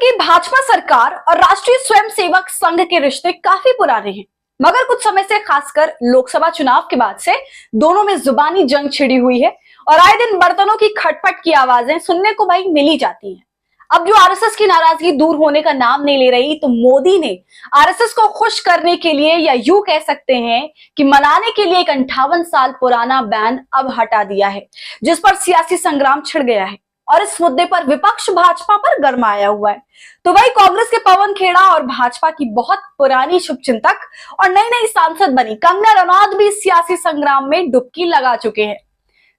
की भाजपा सरकार और राष्ट्रीय स्वयंसेवक संघ के रिश्ते काफी पुराने हैं, मगर कुछ समय से खासकर लोकसभा चुनाव के बाद से दोनों में जुबानी जंग छिड़ी हुई है और आए दिन बर्तनों की खटपट की आवाजें सुनने को भाई मिली जाती हैं। अब जो आरएसएस की नाराजगी दूर होने का नाम नहीं ले रही, तो मोदी ने आरएसएस को खुश करने के लिए, या यूं कह सकते हैं कि मनाने के लिए, एक 58 साल पुराना बैन अब हटा दिया है, जिस पर सियासी संग्राम छिड़ गया है और इस मुद्दे पर विपक्ष भाजपा पर गरमाया हुआ है। तो वही कांग्रेस के पवन खेड़ा और भाजपा की बहुत पुरानी शुभचिंतक और नई नई सांसद बनी कंगना रनौत भी सियासी संग्राम में डुबकी लगा चुके हैं।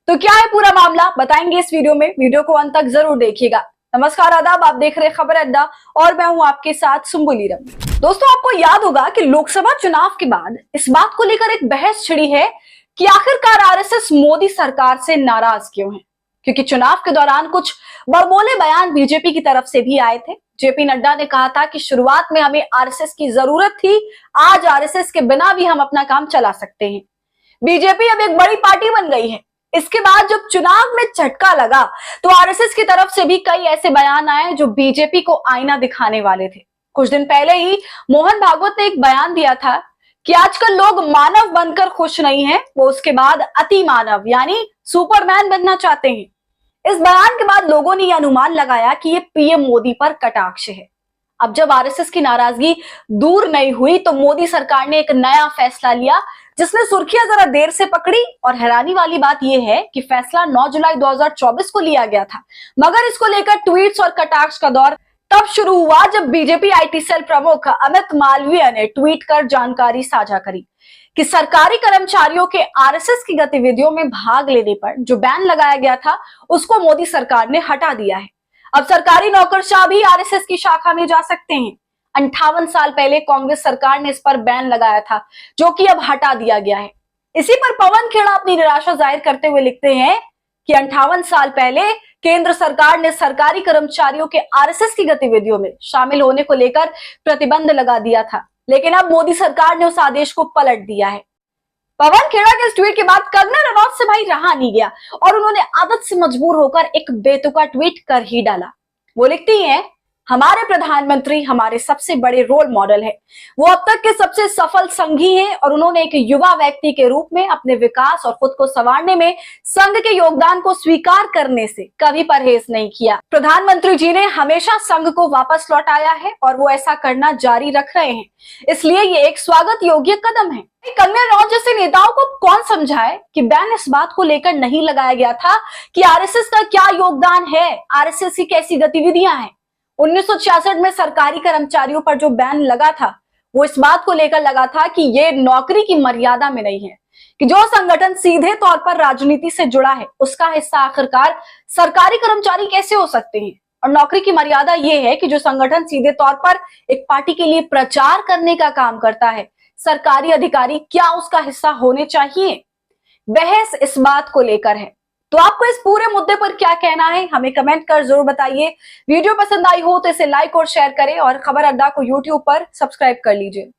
तो क्या है पूरा मामला, बताएंगे इस वीडियो में। वीडियो को अंत तक जरूर देखिएगा। नमस्कार, आदाब, आप देख रहे हैं खबर अड्डा और मैं हूं आपके साथ सुम्बुली रम। दोस्तों, आपको याद होगा कि लोकसभा चुनाव के बाद इस बात को लेकर एक बहस छिड़ी है कि आखिरकार आरएसएस मोदी सरकार से नाराज क्यों है, क्योंकि चुनाव के दौरान कुछ बड़बोले बयान बीजेपी की तरफ से भी आए थे। जेपी नड्डा ने कहा था कि शुरुआत में हमें आरएसएस की जरूरत थी, आज आरएसएस के बिना भी हम अपना काम चला सकते हैं। बीजेपी अब एक बड़ी पार्टी बन गई है। इसके बाद जब चुनाव में झटका लगा तो आरएसएस की तरफ से भी कई ऐसे बयान आए जो बीजेपी को आईना दिखाने वाले थे। कुछ दिन पहले ही मोहन भागवत ने एक बयान दिया था कि आजकल लोग मानव बनकर खुश नहीं हैं, वो उसके बाद अति मानव यानी सुपरमैन बनना चाहते हैं। इस बयान के बाद लोगों ने यह अनुमान लगाया कि ये पीएम मोदी पर कटाक्ष है। अब जब आरएसएस की नाराजगी दूर नहीं हुई तो मोदी सरकार ने एक नया फैसला लिया जिसने सुर्खियां जरा देर से पकड़ी। और हैरानी वाली बात यह है कि फैसला 9 जुलाई 2024 को लिया गया था, मगर इसको लेकर ट्वीट्स और कटाक्ष का दौर तब शुरू हुआ जब बीजेपी आईटी सेल प्रमुख अमित मालवीय ने ट्वीट कर जानकारी साझा करी कि सरकारी कर्मचारियों के आरएसएस की गतिविधियों में भाग लेने पर जो बैन लगाया गया था उसको मोदी सरकार ने हटा दिया है। अब सरकारी नौकरशाह भी आरएसएस की शाखा में जा सकते हैं। 58 साल पहले कांग्रेस सरकार ने इस पर बैन लगाया था, जो कि अब हटा दिया गया है। इसी पर पवन खेड़ा अपनी निराशा जाहिर करते हुए लिखते हैं कि 58 साल पहले केंद्र सरकार ने सरकारी कर्मचारियों के आरएसएस की गतिविधियों में शामिल होने को लेकर प्रतिबंध लगा दिया था, लेकिन अब मोदी सरकार ने उस आदेश को पलट दिया है। पवन खेड़ा के इस ट्वीट के बाद कंगना रनौत से भाई रहा नहीं गया और उन्होंने आदत से मजबूर होकर एक बेतुका ट्वीट कर ही डाला। वो लिखती हैं, हमारे प्रधानमंत्री हमारे सबसे बड़े रोल मॉडल है। वो अब तक के सबसे सफल संघी हैं और उन्होंने एक युवा व्यक्ति के रूप में अपने विकास और खुद को संवारने में संघ के योगदान को स्वीकार करने से कभी परहेज नहीं किया। प्रधानमंत्री जी ने हमेशा संघ को वापस लौटाया है और वो ऐसा करना जारी रख रहे हैं, इसलिए ये एक स्वागत योग्य कदम है। कंगना रनौत जैसे नेताओं को कौन समझाए कि बैन इस बात को लेकर नहीं लगाया गया था कि आरएसएस का क्या योगदान है, आरएसएस की कैसी गतिविधियां हैं। 1966 में सरकारी कर्मचारियों पर जो बैन लगा था वो इस बात को लेकर लगा था कि ये नौकरी की मर्यादा में नहीं है, कि जो संगठन सीधे तौर पर राजनीति से जुड़ा है उसका हिस्सा आखिरकार सरकारी कर्मचारी कैसे हो सकते हैं। और नौकरी की मर्यादा ये है कि जो संगठन सीधे तौर पर एक पार्टी के लिए प्रचार करने का काम करता है, सरकारी अधिकारी क्या उसका हिस्सा होने चाहिए। बहस इस बात को लेकर है। तो आपको इस पूरे मुद्दे पर क्या कहना है, हमें कमेंट कर जरूर बताइए। वीडियो पसंद आई हो तो इसे लाइक और शेयर करें और खबर अड्डा को यूट्यूब पर सब्सक्राइब कर लीजिए।